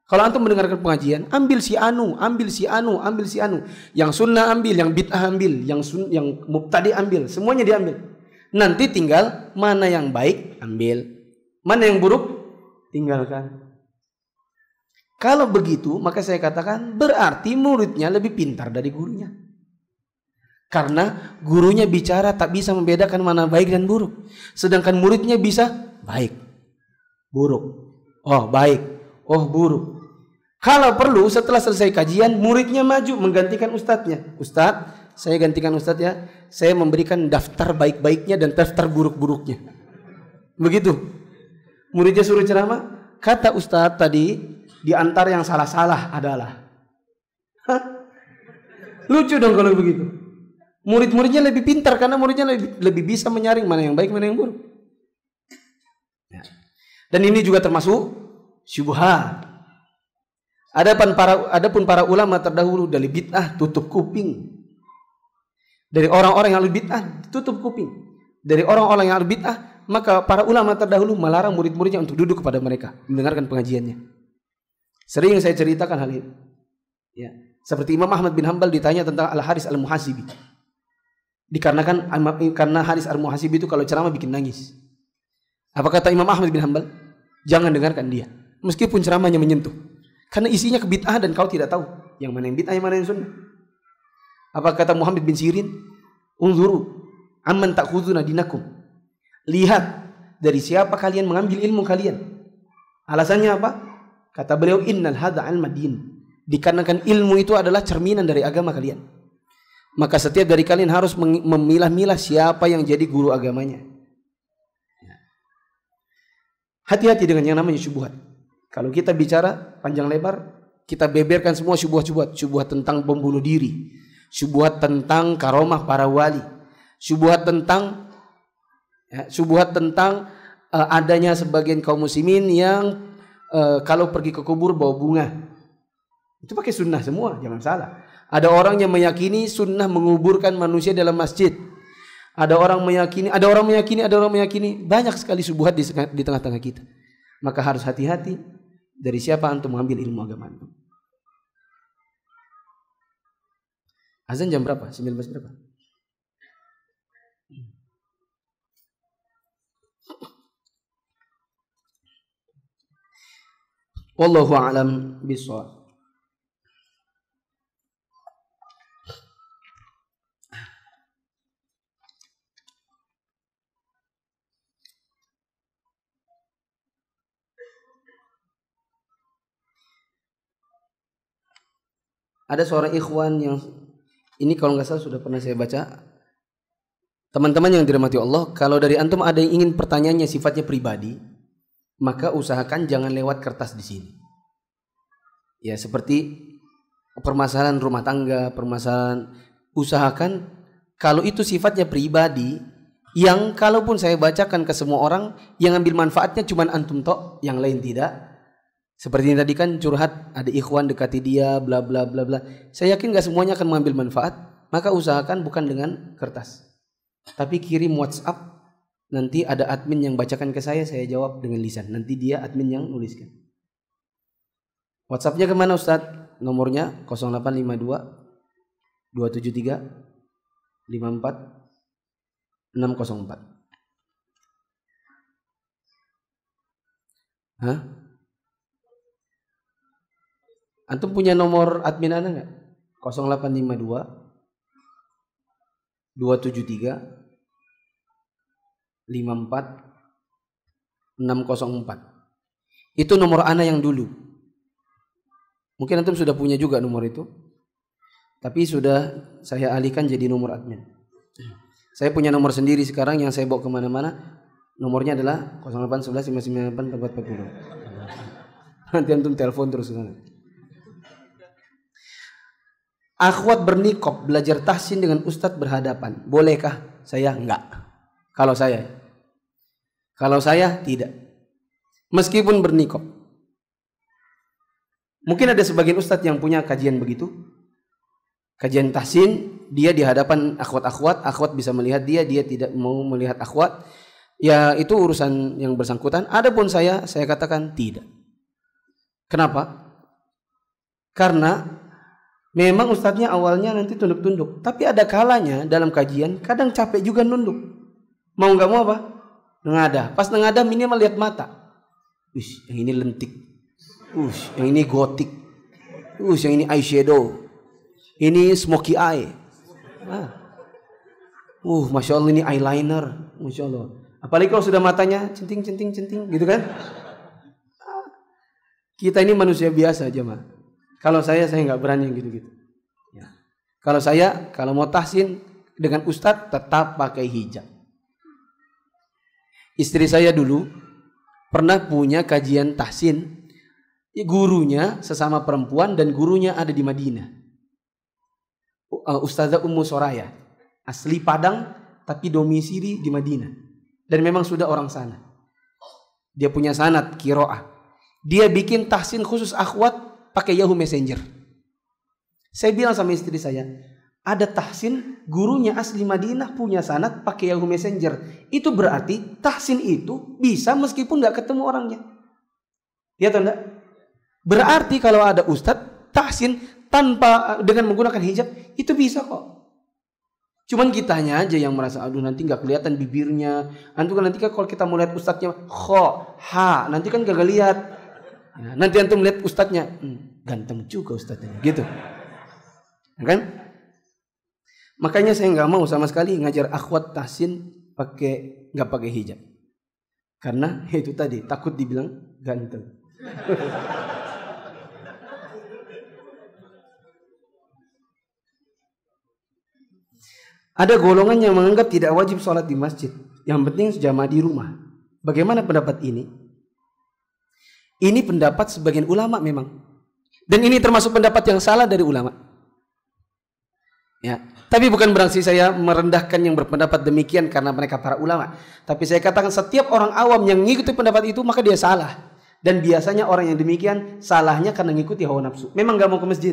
kalau antum mendengarkan pengajian, ambil si anu, ambil si anu, ambil si anu. Yang sunnah ambil, yang bid'ah ambil, yang mubtadi ambil, semuanya diambil. Nanti tinggal mana yang baik ambil, mana yang buruk tinggalkan. Kalau begitu, maka saya katakan berarti muridnya lebih pintar dari gurunya. Karena gurunya bicara tak bisa membedakan mana baik dan buruk. Sedangkan muridnya bisa baik, buruk. Oh baik, oh buruk. Kalau perlu setelah selesai kajian, muridnya maju menggantikan ustadznya. Ustadz, saya gantikan ustadz ya. Saya memberikan daftar baik-baiknya dan daftar buruk-buruknya. Begitu. Muridnya suruh ceramah. Kata ustadz tadi, di antara yang salah-salah adalah. Hah? Lucu dong kalau begitu. Murid-muridnya lebih pintar karena muridnya lebih bisa menyaring mana yang baik, mana yang buruk. Ya. Dan ini juga termasuk syubhat. Adapun para ulama terdahulu dari bid'ah tutup kuping. Dari orang-orang yang lebih bid'ah tutup kuping. Dari orang-orang yang lebih bid'ah, maka para ulama terdahulu melarang murid-muridnya untuk duduk kepada mereka, mendengarkan pengajiannya. Sering saya ceritakan hal ini. Ya. Seperti Imam Ahmad bin Hanbal ditanya tentang Al-Haris Al-Muhasibi. Dikarenakan karena Haris Al-Muhasibi itu kalau ceramah bikin nangis. Apa kata Imam Ahmad bin Hanbal? Jangan dengarkan dia, meskipun ceramahnya menyentuh, karena isinya kebid'ah dan kau tidak tahu yang mana yang bid'ah, yang mana yang sunnah. Apa kata Muhammad bin Sirin? Unzuru amman ta'khuduna dinakum. Lihat dari siapa kalian mengambil ilmu kalian. Alasannya apa? Kata beliau, innal hadza al-madin. Dikarenakan ilmu itu adalah cerminan dari agama kalian. Maka setiap dari kalian harus memilah-milah siapa yang jadi guru agamanya. Hati-hati dengan yang namanya syubhat. Kalau kita bicara panjang lebar, kita beberkan semua syubhat-syubhat. Syubhat tentang bom bunuh diri, syubhat tentang karomah para wali, syubhat tentang adanya sebagian kaum muslimin yang kalau pergi ke kubur bawa bunga. Itu pakai sunnah semua, jangan salah. Ada orang yang meyakini sunnah menguburkan manusia dalam masjid. Ada orang meyakini, ada orang meyakini. Banyak sekali syubhat di tengah-tengah kita. Maka harus hati-hati dari siapa antum mengambil ilmu agama antum. Azan jam berapa? 19 berapa? Wallahu a'lam bishawab. Ada seorang ikhwan yang ini kalau nggak salah sudah pernah saya baca. Teman-teman yang dirahmati Allah, kalau dari antum ada yang ingin pertanyaannya sifatnya pribadi, maka usahakan jangan lewat kertas di sini. Ya, seperti permasalahan rumah tangga, permasalahan, usahakan kalau itu sifatnya pribadi, yang kalaupun saya bacakan ke semua orang, yang ambil manfaatnya cuma antum tok, yang lain tidak. Seperti ini tadi kan curhat, ada ikhwan dekati dia, bla bla bla bla. Saya yakin gak semuanya akan mengambil manfaat, maka usahakan bukan dengan kertas, tapi kirim WhatsApp. Nanti ada admin yang bacakan ke saya jawab dengan lisan. Nanti dia admin yang nuliskan. WhatsAppnya kemana Ustadz? Nomornya 0852 273 54 604. Hah? Antum punya nomor admin Anda enggak? 0852 273 54 604. Itu nomor Ana yang dulu. Mungkin antum sudah punya juga nomor itu, tapi sudah saya alihkan jadi nomor admin. Saya punya nomor sendiri sekarang yang saya bawa kemana-mana. Nomornya adalah 0811 598 440. Nanti antum telepon terus ke sana. Akhwat bernikob belajar tahsin dengan ustadz berhadapan, bolehkah? Saya enggak. Kalau saya tidak. Meskipun bernikob. Mungkin ada sebagian ustadz yang punya kajian begitu. Kajian tahsin, dia di hadapan akhwat-akhwat, akhwat bisa melihat dia tidak mau melihat akhwat. ya itu urusan yang bersangkutan. Adapun saya katakan tidak. Kenapa? Karena memang ustadznya awalnya nanti tunduk-tunduk, tapi ada kalanya dalam kajian kadang capek juga nunduk. Mau nggak mau apa? Nengadah. Pas nengadah minimal lihat mata. Yang ini lentik. Yang ini gotik. Yang ini eyeshadow. Ini smoky eye. Masya Allah ini eyeliner. Masya Allah. Apalagi kalau sudah matanya centing gitu kan? Kita ini manusia biasa aja mah. Kalau saya nggak berani gitu-gitu. Ya. Kalau mau tahsin dengan ustadz tetap pakai hijab. Istri saya dulu pernah punya kajian tahsin. Gurunya sesama perempuan dan gurunya ada di Madinah. Ustazah Ummu Soraya. Asli Padang tapi domisili di Madinah. Dan memang sudah orang sana. Dia punya sanad qiraah. Dia bikin tahsin khusus akhwat pakai Yahoo Messenger. Saya bilang sama istri saya, ada tahsin gurunya asli Madinah punya sanad pakai Yahoo Messenger. Itu berarti tahsin itu bisa meskipun nggak ketemu orangnya. Ya atau enggak? Berarti kalau ada ustadz tahsin tanpa dengan menggunakan hijab itu bisa kok. Cuman kitanya aja yang merasa aduh nanti nggak kelihatan bibirnya. Nanti kan kalau kita mau lihat ustadznya nanti kan gak lihat. Ya, nanti antum lihat ustadznya ganteng juga ustadznya gitu. Kan? Makanya saya nggak mau sama sekali ngajar akhwat tahsin nggak pakai hijab. Karena itu tadi takut dibilang ganteng. Ada golongan yang menganggap tidak wajib sholat di masjid. Yang penting jamaah di rumah. Bagaimana pendapat ini? Ini pendapat sebagian ulama memang. Dan ini termasuk pendapat yang salah dari ulama. Ya, tapi bukan berarti saya merendahkan yang berpendapat demikian karena mereka para ulama. Tapi saya katakan setiap orang awam yang mengikuti pendapat itu maka dia salah. Dan biasanya orang yang demikian salahnya karena mengikuti hawa nafsu. Memang gak mau ke masjid.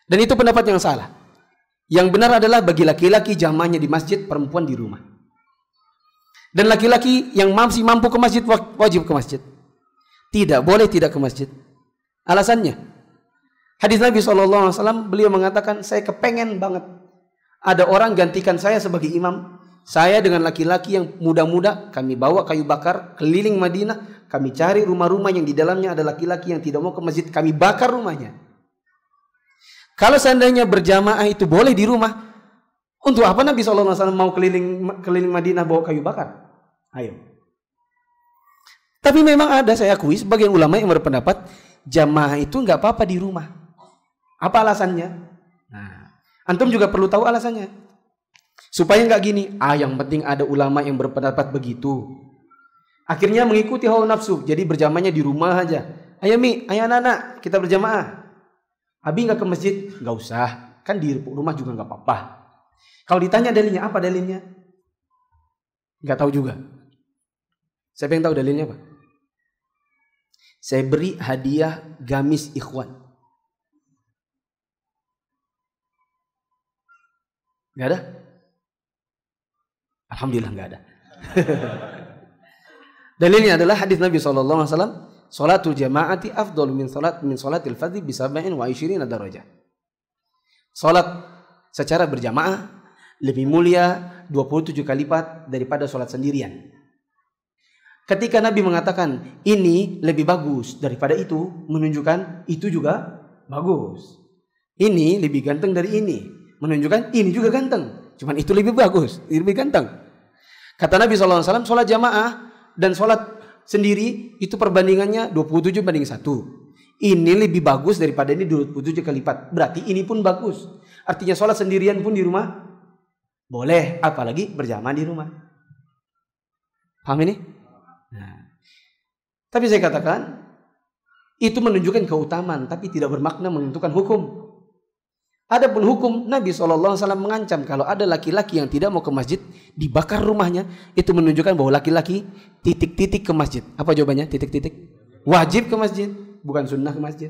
Dan itu pendapat yang salah. Yang benar adalah bagi laki-laki jamaahnya di masjid, perempuan di rumah. Dan laki-laki yang masih mampu ke masjid wajib ke masjid. Tidak boleh tidak ke masjid. Alasannya, hadis Nabi SAW beliau mengatakan, saya kepengen banget ada orang gantikan saya sebagai imam. Saya dengan laki-laki yang muda-muda, kami bawa kayu bakar keliling Madinah, kami cari rumah-rumah yang di dalamnya ada laki-laki yang tidak mau ke masjid, kami bakar rumahnya. Kalau seandainya berjamaah itu boleh di rumah, untuk apa Nabi SAW mau keliling Madinah bawa kayu bakar? Ayo. Tapi memang ada, saya akui, sebagian ulama yang berpendapat jamaah itu nggak apa-apa di rumah. Apa alasannya? Nah, antum juga perlu tahu alasannya. Supaya nggak gini, yang penting ada ulama yang berpendapat begitu. Akhirnya mengikuti hawa nafsu, jadi berjamaahnya di rumah aja. Ayo anak-anak, kita berjamaah. Abi nggak ke masjid? Nggak usah, kan di rumah juga nggak apa-apa. Kalau ditanya dalilnya, apa dalilnya? Nggak tahu juga. Saya pengen tahu dalilnya apa? Saya beri hadiah gamis ikhwan. Nggak ada? Alhamdulillah nggak ada. Dalilnya adalah hadis Nabi SAW. Salatul jamaati afdalu min salatil fardhi bi 27 darajah. Salat secara berjamaah lebih mulia 27 kali lipat daripada salat sendirian. Ketika Nabi mengatakan ini lebih bagus daripada itu, menunjukkan itu juga bagus. Ini lebih ganteng dari ini, menunjukkan ini juga ganteng. Cuman itu lebih bagus, lebih ganteng. Kata Nabi SAW, salat jamaah dan salat sendiri itu perbandingannya 27:1. Ini lebih bagus daripada ini 27 kali lipat. Berarti ini pun bagus. Artinya sholat sendirian pun di rumah boleh, apalagi berjamaah di rumah. Paham ini? Nah, tapi saya katakan itu menunjukkan keutamaan, tapi tidak bermakna menentukan hukum. Adapun hukum, Nabi SAW mengancam kalau ada laki-laki yang tidak mau ke masjid, dibakar rumahnya. Itu menunjukkan bahwa laki-laki titik-titik ke masjid. Apa jawabannya? Titik-titik. Wajib ke masjid, bukan sunnah ke masjid.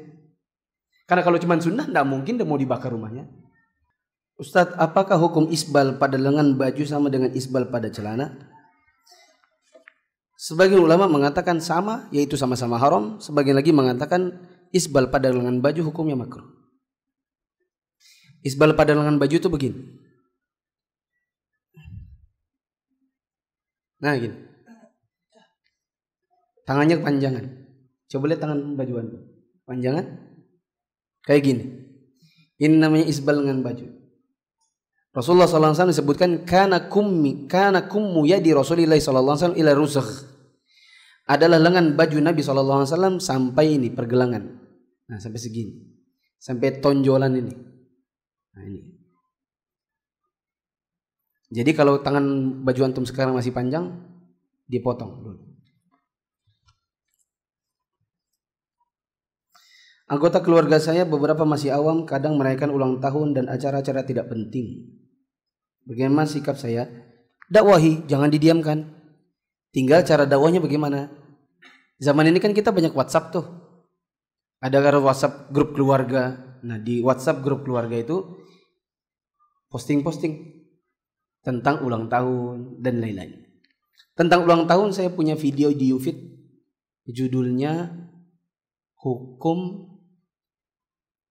Karena kalau cuma sunnah, tidak mungkin dia mau dibakar rumahnya. Ustadz, apakah hukum isbal pada lengan baju sama dengan isbal pada celana? Sebagian ulama mengatakan sama, yaitu sama-sama haram. Sebagian lagi mengatakan isbal pada lengan baju hukumnya makruh. Isbal pada lengan baju itu begini. Nah gini. Tangannya kepanjangan. Coba lihat tangan baju Anda. Panjangan. Kayak gini. Ini namanya isbal lengan baju. Rasulullah SAW disebutkan kana kummu yadi Rasulillah SAW ila rusakh. Adalah lengan baju Nabi SAW sampai ini pergelangan. Nah sampai segini. Sampai tonjolan ini. Nah ini. Jadi kalau tangan baju antum sekarang masih panjang, dipotong dulu. Anggota keluarga saya beberapa masih awam, kadang merayakan ulang tahun dan acara-acara tidak penting. Bagaimana sikap saya? Dakwahi, jangan didiamkan. Tinggal cara dakwahnya bagaimana? Zaman ini kan kita banyak WhatsApp tuh. Ada WhatsApp grup keluarga. Nah di WhatsApp grup keluarga itu posting-posting tentang ulang tahun dan lain-lain. Tentang ulang tahun saya punya video di YouFit. Judulnya Hukum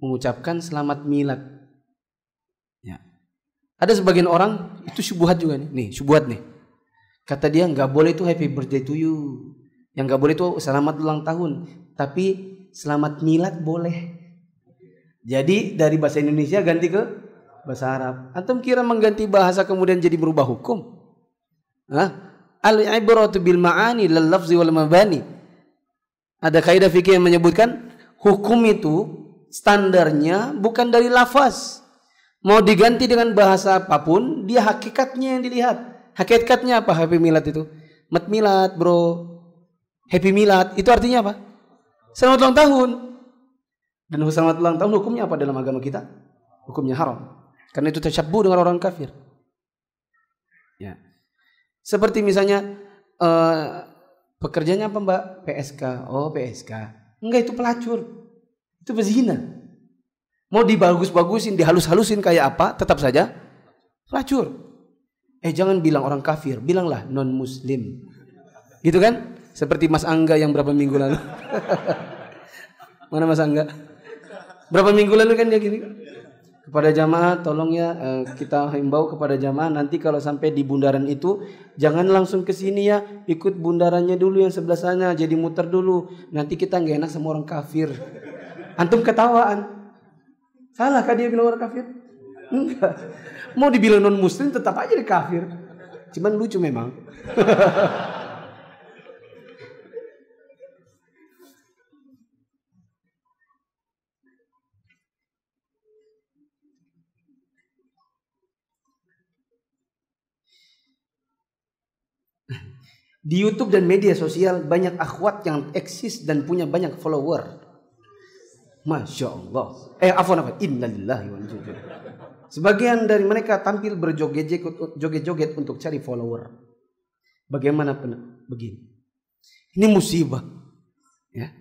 Mengucapkan Selamat Milad. Ya. Ada sebagian orang itu syubhat juga nih. Nih syubhat nih. Kata dia nggak boleh itu happy birthday to you. Yang nggak boleh itu selamat ulang tahun. Tapi selamat milad boleh. Jadi dari bahasa Indonesia ganti ke bahasa Arab. Antum kira mengganti bahasa kemudian jadi berubah hukum? Al-ibratu bil ma'ani lal lafzi wal mabani. Ada kaidah fikih yang menyebutkan hukum itu standarnya bukan dari lafaz. Mau diganti dengan bahasa apapun, dia hakikatnya yang dilihat. Hakikatnya apa happy milad itu? Mat milad, bro. Happy milad itu artinya apa? Selamat ulang tahun. Dan selamat ulang tahun hukumnya apa dalam agama kita? Hukumnya haram. Karena itu tasyabbuh dengan orang kafir. Ya. Seperti misalnya pekerjaannya apa Mbak? PSK. Oh PSK. Enggak, itu pelacur. Itu berzina. Mau dibagus-bagusin, dihalus-halusin kayak apa, tetap saja pelacur. Jangan bilang orang kafir, bilanglah non muslim. Gitu kan? Seperti Mas Angga yang berapa minggu lalu. Mana Mas Angga? Berapa minggu lalu kan dia gini. Kepada jamaah tolong ya, kita himbau kepada jamaah nanti kalau sampai di bundaran itu jangan langsung ke sini ya, ikut bundarannya dulu yang sebelah sana, jadi muter dulu. Nanti kita nggak enak sama orang kafir. Antum ketawaan. Salah kah dia bilang orang kafir? Enggak. Mau dibilang non muslim tetap aja dia kafir. Cuman lucu memang. Di YouTube dan media sosial banyak akhwat yang eksis dan punya banyak follower. Masya Allah. Apa? Innalillahi wa inna ilaihi raji'un. Sebagian dari mereka tampil berjoget-joget untuk cari follower. Bagaimana begini? Ini musibah. Ya.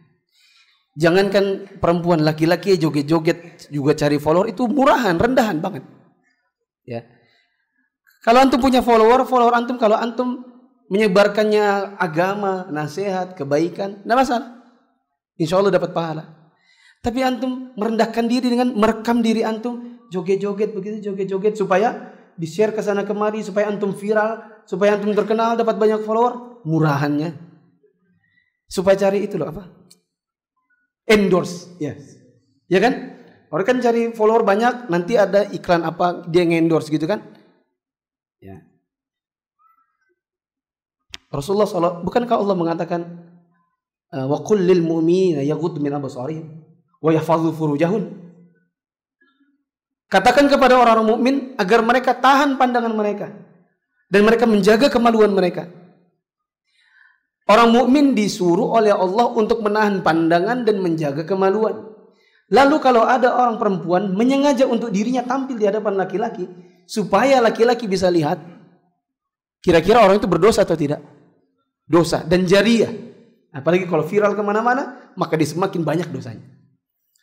Jangankan perempuan, laki-laki joget-joget juga cari follower itu murahan, rendahan banget. Ya. Kalau antum punya follower antum kalau antum menyebarkannya agama, nasihat, kebaikan, tidak masalah. Insya Allah dapat pahala. Tapi antum merendahkan diri dengan merekam diri antum joget-joget begitu, joget-joget supaya di-share ke sana kemari, supaya antum viral, supaya antum terkenal, dapat banyak follower, murahannya. Supaya cari itu loh apa? Endorse, yes. Ya kan? Orang kan cari follower banyak, nanti ada iklan apa dia nge-endorse gitu kan? Ya. Rasulullah SAW, bukankah Allah mengatakan wa qul lil mu'minina yaghuddu min absarihim wa yahfazu furujahum? Katakan kepada orang-orang mukmin agar mereka tahan pandangan mereka dan mereka menjaga kemaluan mereka. Orang mukmin disuruh oleh Allah untuk menahan pandangan dan menjaga kemaluan. Lalu kalau ada orang perempuan menyengaja untuk dirinya tampil di hadapan laki-laki supaya laki-laki bisa lihat, kira-kira orang itu berdosa atau tidak? Dosa dan jariah. Apalagi kalau viral kemana-mana, maka dia semakin banyak dosanya.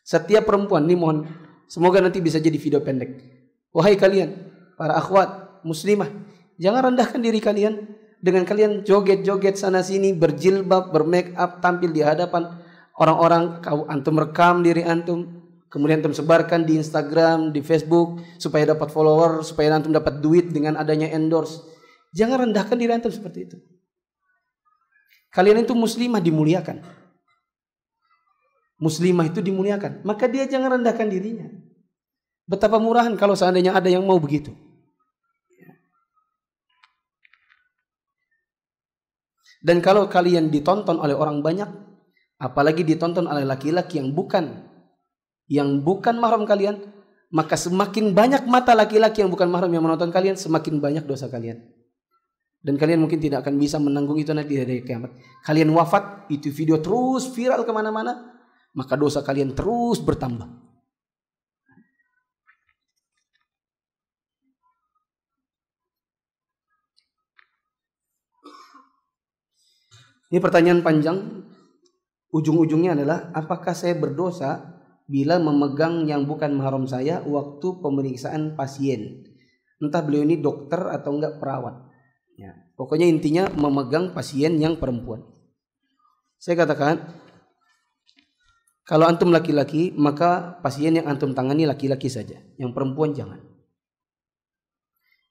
Setiap perempuan, ini mohon semoga nanti bisa jadi video pendek. Wahai kalian, para akhwat muslimah, jangan rendahkan diri kalian. dengan kalian joget-joget sana sini, berjilbab, bermake up, tampil di hadapan orang-orang, antum rekam diri antum, kemudian antum sebarkan di Instagram, di Facebook supaya dapat follower, supaya antum dapat duit dengan adanya endorse. Jangan rendahkan diri antum seperti itu. Kalian itu muslimah dimuliakan. Muslimah itu dimuliakan, maka dia jangan rendahkan dirinya. Betapa murahan kalau seandainya ada yang mau begitu. Dan kalau kalian ditonton oleh orang banyak, apalagi ditonton oleh laki-laki yang bukan mahram kalian, maka semakin banyak mata laki-laki yang bukan mahram yang menonton kalian, semakin banyak dosa kalian. Dan kalian mungkin tidak akan bisa menanggung itu nanti di hari kiamat. Kalian wafat, itu video terus viral kemana-mana, maka dosa kalian terus bertambah. Ini pertanyaan panjang. Ujung-ujungnya adalah, apakah saya berdosa bila memegang yang bukan mahram saya waktu pemeriksaan pasien? Entah beliau ini dokter atau enggak perawat. Ya, pokoknya intinya memegang pasien yang perempuan. Saya katakan, kalau antum laki-laki, maka pasien yang antum tangani laki-laki saja, yang perempuan jangan.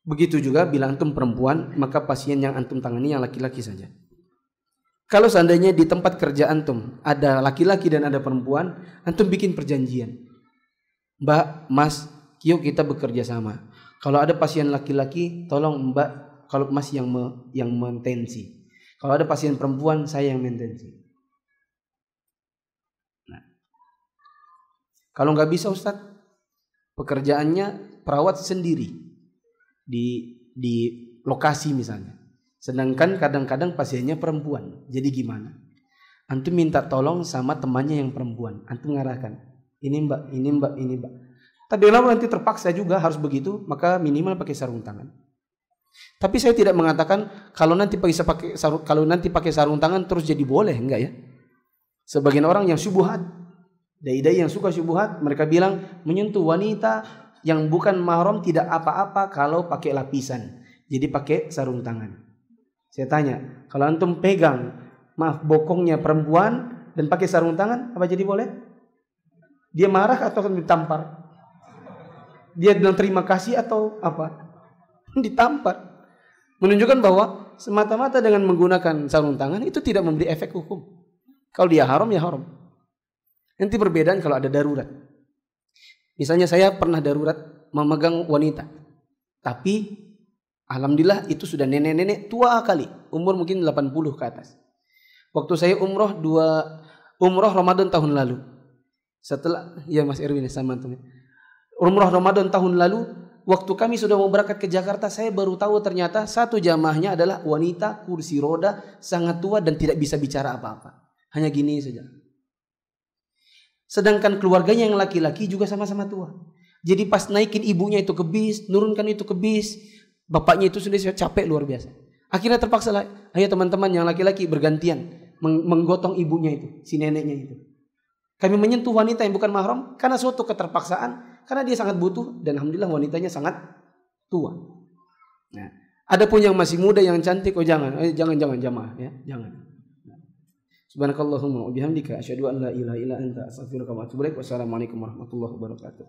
Begitu juga bila antum perempuan, maka pasien yang antum tangani yang laki-laki saja. Kalau seandainya di tempat kerja antum ada laki-laki dan ada perempuan, antum bikin perjanjian. Mbak, Mas, yuk kita bekerja sama. Kalau ada pasien laki-laki, tolong Mbak, kalau Mas yang mentensi. Kalau ada pasien perempuan, saya yang mentensi. Nah, kalau nggak bisa Ustadz, pekerjaannya perawat sendiri di lokasi misalnya. Sedangkan kadang-kadang pasiennya perempuan. Jadi gimana? Antum minta tolong sama temannya yang perempuan. Antum ngarahkan. Ini Mbak, ini Mbak, ini Mbak. Tapi kalau nanti terpaksa juga harus begitu, maka minimal pakai sarung tangan. Tapi saya tidak mengatakan kalau nanti pakai sarung tangan terus jadi boleh, enggak ya? Sebagian orang yang syubhat, dai-dai yang suka syubhat, mereka bilang menyentuh wanita yang bukan mahram tidak apa-apa kalau pakai lapisan. Jadi pakai sarung tangan. Saya tanya, kalau antum pegang, bokongnya perempuan dan pakai sarung tangan, apa jadi boleh? Dia marah atau akan ditampar? Dia bilang terima kasih atau apa? Ditampar. Menunjukkan bahwa semata-mata dengan menggunakan sarung tangan itu tidak memberi efek hukum. Kalau dia haram, ya haram. Nanti perbedaan kalau ada darurat. Misalnya saya pernah darurat memegang wanita, tapi alhamdulillah itu sudah nenek-nenek tua kali, umur mungkin 80 ke atas. Waktu saya umroh Ramadan tahun lalu. Setelah, ya Mas Erwin sama teman. Umroh Ramadan tahun lalu, waktu kami sudah mau berangkat ke Jakarta, saya baru tahu ternyata satu jamaahnya adalah wanita kursi roda, sangat tua dan tidak bisa bicara apa-apa. Hanya gini saja. Sedangkan keluarganya yang laki-laki juga sama-sama tua. Jadi pas naikin ibunya itu ke bis, nurunkan itu ke bis, bapaknya itu sudah capek luar biasa. Akhirnya terpaksa lah, ayo teman-teman yang laki-laki bergantian menggotong ibunya itu, si neneknya itu. Kami menyentuh wanita yang bukan mahram karena suatu keterpaksaan, karena dia sangat butuh dan alhamdulillah wanitanya sangat tua. Nah, ada pun yang masih muda yang cantik, jangan jamaah ya, jangan. Subhanakallahumma wa bihamdika asyhadu an la ilaha illa anta astaghfiruka wa atubu ilaik. Wassalamualaikum warahmatullahi wabarakatuh.